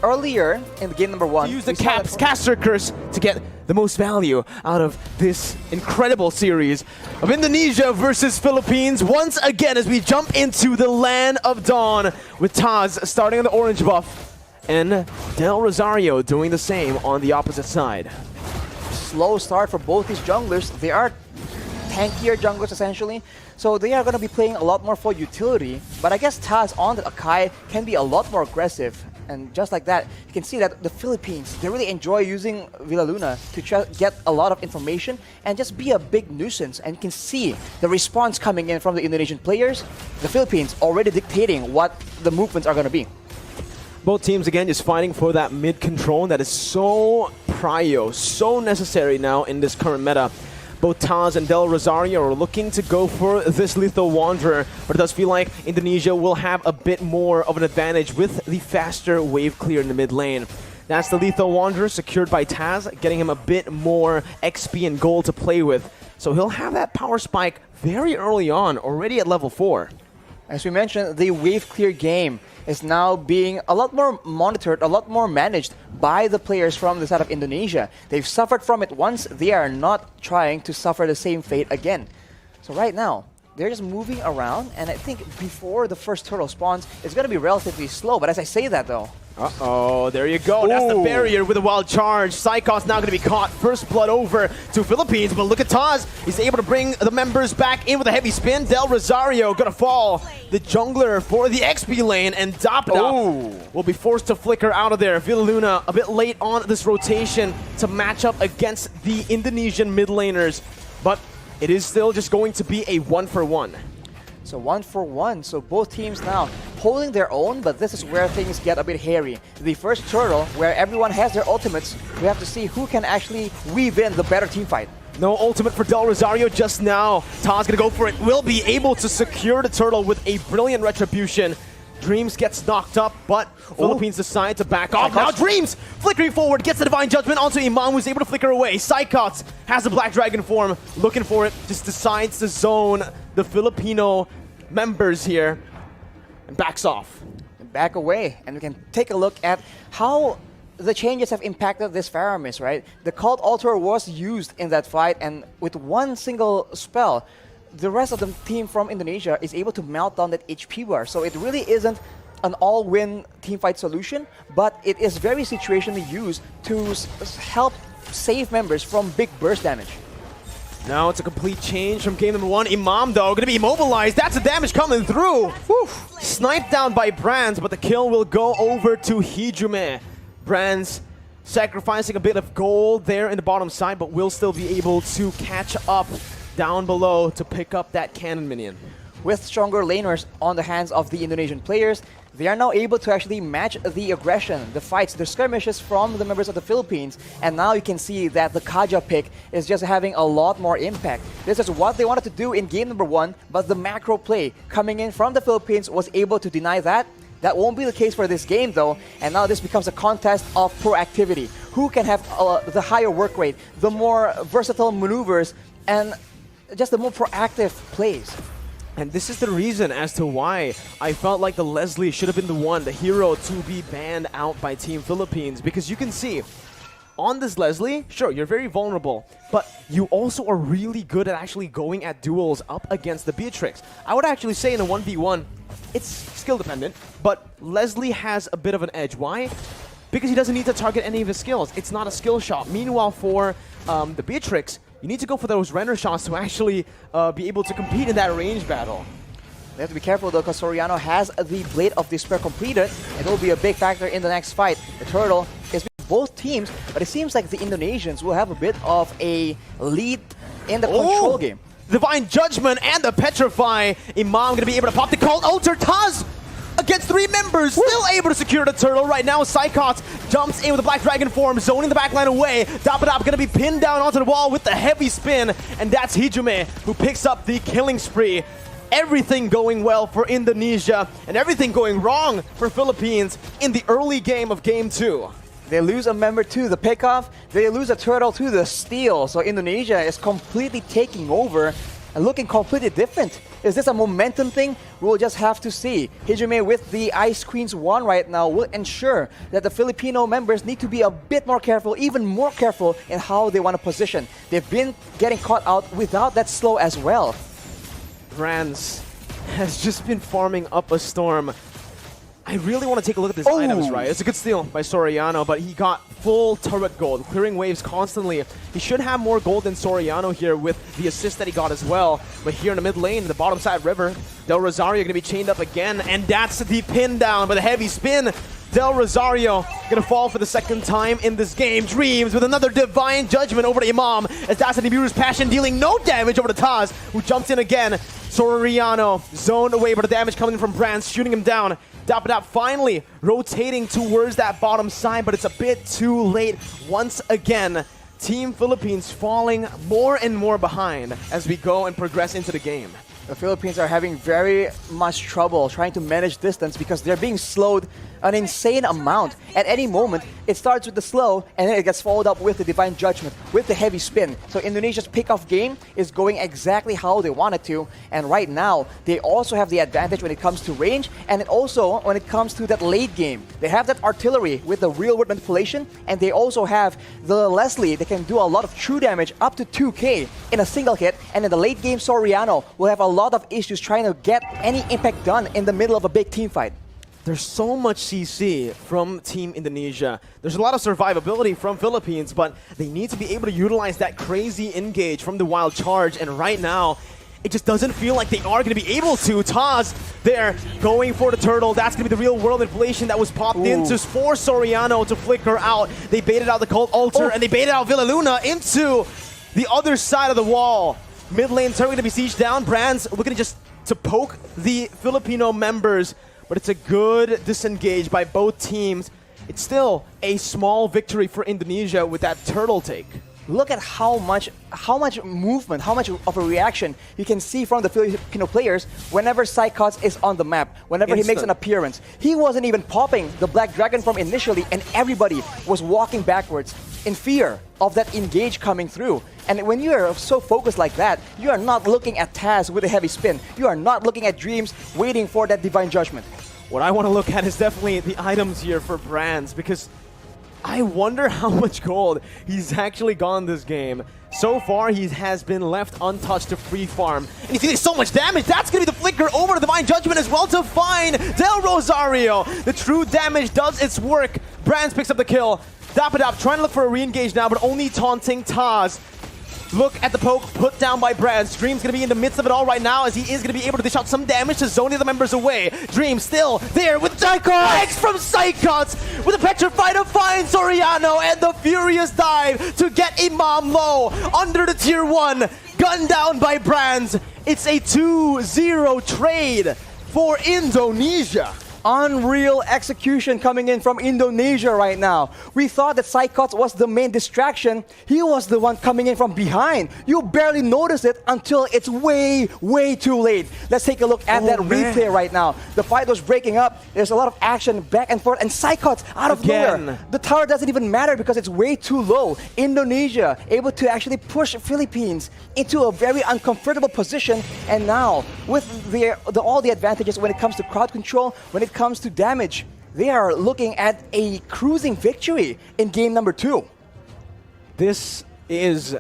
earlier in game number 1. Use the caster curse to get the most value out of this incredible series of Indonesia versus Philippines. Once again, as we jump into the land of dawn with Taz starting on the orange buff and Del Rosario doing the same on the opposite side. Slow start for both these junglers. They are tankier junglers essentially, so they are going to be playing a lot more for utility, but I guess Taz on the Akai can be a lot more aggressive. And just like that, you can see that the Philippines, they really enjoy using Villaluna to get a lot of information and just be a big nuisance. And you can see the response coming in from the Indonesian players. The Philippines already dictating what the movements are going to be. Both teams, again, just fighting for that mid control that is so prio, so necessary now in this current meta. Both Taz and Del Rosario are looking to go for this Lethal Wanderer, but it does feel like Indonesia will have a bit more of an advantage with the faster wave clear in the mid lane. That's the Lethal Wanderer secured by Taz, getting him a bit more XP and gold to play with. So he'll have that power spike very early on, already at level 4. As we mentioned, the wave clear game is now being a lot more monitored, a lot more managed by the players from the side of Indonesia. They've suffered from it once, they are not trying to suffer the same fate again. So right now, they're just moving around, and I think before the first turtle spawns, it's going to be relatively slow. But as I say that though, uh-oh, there you go. Ooh. That's the barrier with a wild charge. Psychos now going to be caught. First blood over to Philippines, but look at Taz. He's able to bring the members back in with a heavy spin. Del Rosario going to fall. The jungler for the XP lane, and Dapda will be forced to flicker out of there. Villaluna a bit late on this rotation to match up against the Indonesian mid laners, but it is still just going to be a 1-for-1. So 1-for-1, so both teams now holding their own, but this is where things get a bit hairy. The first turtle, where everyone has their ultimates, we have to see who can actually weave in the better team fight. No ultimate for Del Rosario just now. Taz gonna go for it. Will be able to secure the turtle with a brilliant retribution. Dreams gets knocked up, but Philippines decide to back off. Now Dreams flickering forward, gets the Divine Judgment onto Imam, who's able to flicker away. Psychots has the Black Dragon form, looking for it, just decides to zone the Filipino members here and backs off. Back away, and we can take a look at how the changes have impacted this Faramis, right? The Cult Altar was used in that fight, and with one single spell, the rest of the team from Indonesia is able to melt down that HP bar. So it really isn't an all-win teamfight solution, but it is very situationally used to help save members from big burst damage. Now it's a complete change from game number 1. Imam, though, going to be immobilized. That's the damage coming through. Whew. Sniped down by Brands, but the kill will go over to Hijume. Brands sacrificing a bit of gold there in the bottom side, but will still be able to catch up down below to pick up that cannon minion. With stronger laners on the hands of the Indonesian players, they are now able to actually match the aggression, the fights, the skirmishes from the members of the Philippines. And now you can see that the Kaja pick is just having a lot more impact. This is what they wanted to do in game number 1, but the macro play coming in from the Philippines was able to deny that. That won't be the case for this game though, and now this becomes a contest of proactivity. Who can have the higher work rate, the more versatile maneuvers, and just the more proactive plays. And this is the reason as to why I felt like the Leslie should have been the one, the hero, to be banned out by Team Philippines. Because you can see, on this Leslie, sure, you're very vulnerable, but you also are really good at actually going at duels up against the Beatrix. I would actually say in a 1v1, it's skill dependent, but Leslie has a bit of an edge. Why? Because he doesn't need to target any of his skills. It's not a skill shot. Meanwhile, for the Beatrix, you need to go for those render shots to actually be able to compete in that range battle. They have to be careful though, because Soriano has the Blade of Despair completed. It will be a big factor in the next fight. The turtle is with both teams, but it seems like the Indonesians will have a bit of a lead in the control game. Divine Judgment and the Petrify. Imam gonna be able to pop the Cult Altar. Taz against 3 members, still able to secure the turtle. Right now, Psychots jumps in with the Black Dragon form, zoning the backline away. Dapda gonna be pinned down onto the wall with the heavy spin, and that's Hijume who picks up the killing spree. Everything going well for Indonesia, and everything going wrong for Philippines in the early game of game 2. They lose a member to the pickoff, they lose a turtle to the steal, so Indonesia is completely taking over and looking completely different. Is this a momentum thing? We'll just have to see. Hijime with the Ice Queen's wand right now will ensure that the Filipino members need to be a bit more careful, even more careful in how they want to position. They've been getting caught out without that slow as well. Brands has just been farming up a storm. I really want to take a look at these items, right? It's a good steal by Soriano, but he got full turret gold, clearing waves constantly. He should have more gold than Soriano here with the assist that he got as well. But here in the mid lane, the bottom side river, Del Rosario going to be chained up again, and that's the pin down with a heavy spin. Del Rosario going to fall for the second time in this game. Dreams with another divine judgment over to Imam, as that's an Nibiru's passion dealing no damage over to Taz, who jumps in again. Soriano zoned away, but the damage coming from Brands, shooting him down. Dapadap finally rotating towards that bottom side, but it's a bit too late once again. Team Philippines falling more and more behind as we go and progress into the game. The Philippines are having very much trouble trying to manage distance because they're being slowed an insane amount. At any moment, it starts with the slow and then it gets followed up with the divine judgment, with the heavy spin. So Indonesia's pick-off game is going exactly how they want it to. And right now, they also have the advantage when it comes to range and also when it comes to that late game. They have that artillery with the real-world manipulation, and they also have the Leslie that can do a lot of true damage up to 2k in a single hit. And in the late game, Soriano will have a lot of issues trying to get any impact done in the middle of a big team fight. There's so much CC from Team Indonesia. There's a lot of survivability from Philippines, but they need to be able to utilize that crazy engage from the wild charge, and right now, it just doesn't feel like they are going to be able to. Taz there going for the turtle. That's going to be the real world inflation that was popped into for Soriano to flicker out. They baited out the Cult Altar, and they baited out Villa Luna into the other side of the wall. Mid lane turret going to be sieged down. Brands looking just to poke the Filipino members, but it's a good disengage by both teams. It's still a small victory for Indonesia with that turtle take. Look at how much movement, how much of a reaction you can see from the Filipino players whenever Psychots is on the map, whenever he makes an appearance. He wasn't even popping the Black Dragon from initially, and everybody was walking backwards in fear of that engage coming through. And when you are so focused like that, you are not looking at Taz with a heavy spin. You are not looking at Dreams waiting for that divine judgment. What I want to look at is definitely the items here for Brands, because I wonder how much gold he's actually gone this game. So far, he has been left untouched to free farm. And you see there's so much damage. That's going to be the flicker over to Divine Judgment as well to find Del Rosario. The true damage does its work. Brands picks up the kill. Dapadap trying to look for a re-engage now, but only taunting Taz. Look at the poke put down by Brands. Dream's going to be in the midst of it all right now, as he is going to be able to dish out some damage to zone the other members away. Dream still there with Psychots from Psychots with a petrified to find Soriano, and the furious dive to get Imam low under the tier 1. Gunned down by Brands. It's a 2-0 trade for Indonesia. Unreal execution coming in from Indonesia right now. We thought that Psychots was the main distraction. He was the one coming in from behind. You barely notice it until it's way too late. Let's take a look at that replay right now. The fight was breaking up. There's a lot of action back and forth, and Psychots out of nowhere. The tower doesn't even matter because it's way too low. Indonesia able to actually push Philippines into a very uncomfortable position, and now with all the advantages when it comes to crowd control, when it comes to damage, they are looking at a cruising victory in game number 2. This is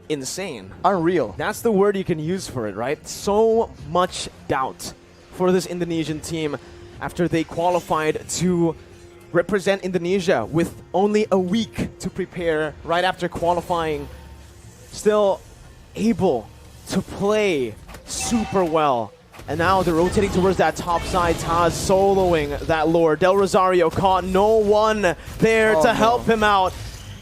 insane. Unreal. That's the word you can use for it, right? So much doubt for this Indonesian team after they qualified to represent Indonesia with only a week to prepare right after qualifying. Still able to play super well. And now they're rotating towards that top side. Taz soloing that lore. Del Rosario caught no one there to help him out.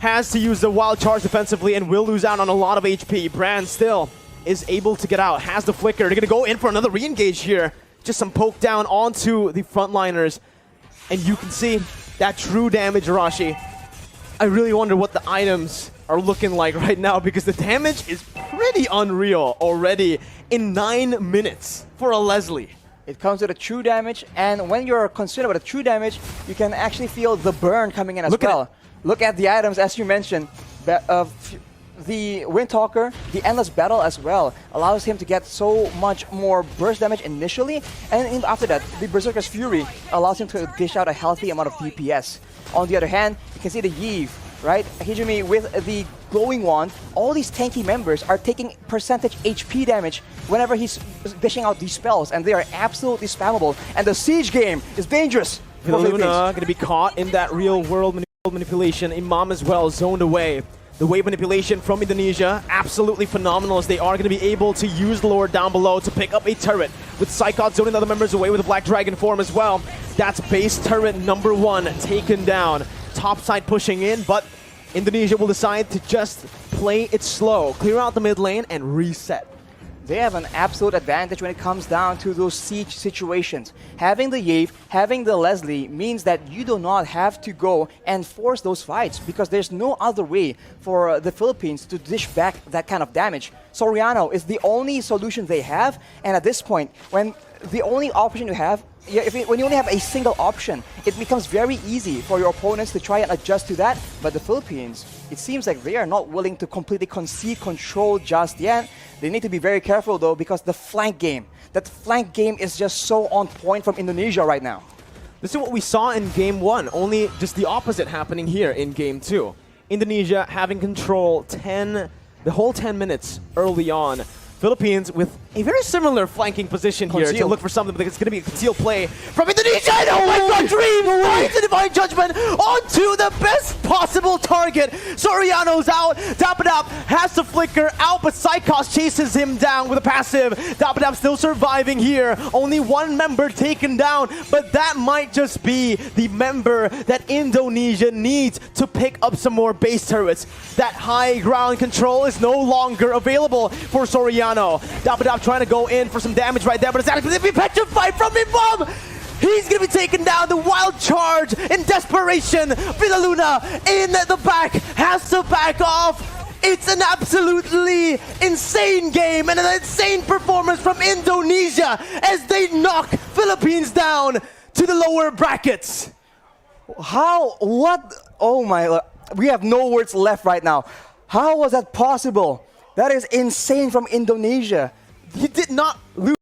Has to use the wild charge defensively and will lose out on a lot of HP. Brand still is able to get out. Has the flicker. They're going to go in for another re-engage here. Just some poke down onto the frontliners. And you can see that true damage, Arashi. I really wonder what the items are looking like right now, because the damage is pretty unreal already in 9 minutes for a Leslie. It comes with a true damage, and when you're concerned about the true damage, you can actually feel the burn coming in as well. Look at the items, as you mentioned. the Windtalker, the Endless Battle as well, allows him to get so much more burst damage initially, and after that, the Berserker's Fury allows him to dish out a healthy amount of DPS. On the other hand, you can see the Iesf, right? Hijumi with the glowing wand. All these tanky members are taking percentage HP damage whenever he's dishing out these spells, and they are absolutely spammable. And the siege game is dangerous. Luna going to be caught in that real world manipulation. Imam as well, zoned away. The wave manipulation from Indonesia, absolutely phenomenal, as they are going to be able to use the Lord down below to pick up a turret. With Psychot zoning the other members away with the Black Dragon form as well. That's base turret number 1 taken down. Top side pushing in, but Indonesia will decide to just play it slow, clear out the mid lane, and reset. They have an absolute advantage when it comes down to those siege situations. Having the Iesf, having the Leslie means that you do not have to go and force those fights, because there's no other way for the Philippines to dish back that kind of damage. Soriano is the only solution they have, and at this point, when the only option you have, when you only have a single option, it becomes very easy for your opponents to try and adjust to that. But the Philippines, it seems like they are not willing to completely concede control just yet. They need to be very careful though, because the flank game, that flank game is just so on point from Indonesia right now. This is what we saw in Game 1, only just the opposite happening here in Game 2. Indonesia having control the whole 10 minutes early on. Philippines with a very similar flanking position here to look for something, but it's going to be a concealed play from Indonesia. And oh my god, Dream finds the Divine Judgment onto the best possible target. Soriano's out. Dapadap has to flicker out, but Psychos chases him down with a passive. Dapadap still surviving here. Only one member taken down, but that might just be the member that Indonesia needs to pick up some more base turrets. That high ground control is no longer available for Soriano. Dapadap trying to go in for some damage right there, but it's actually going to be petrified from Imam. He's going to be taken down. The wild charge in desperation. Villaluna in the back has to back off. It's an absolutely insane game and an insane performance from Indonesia as they knock Philippines down to the lower brackets. How? What? Oh my, we have no words left right now. How was that possible? That is insane from Indonesia. He did not lose.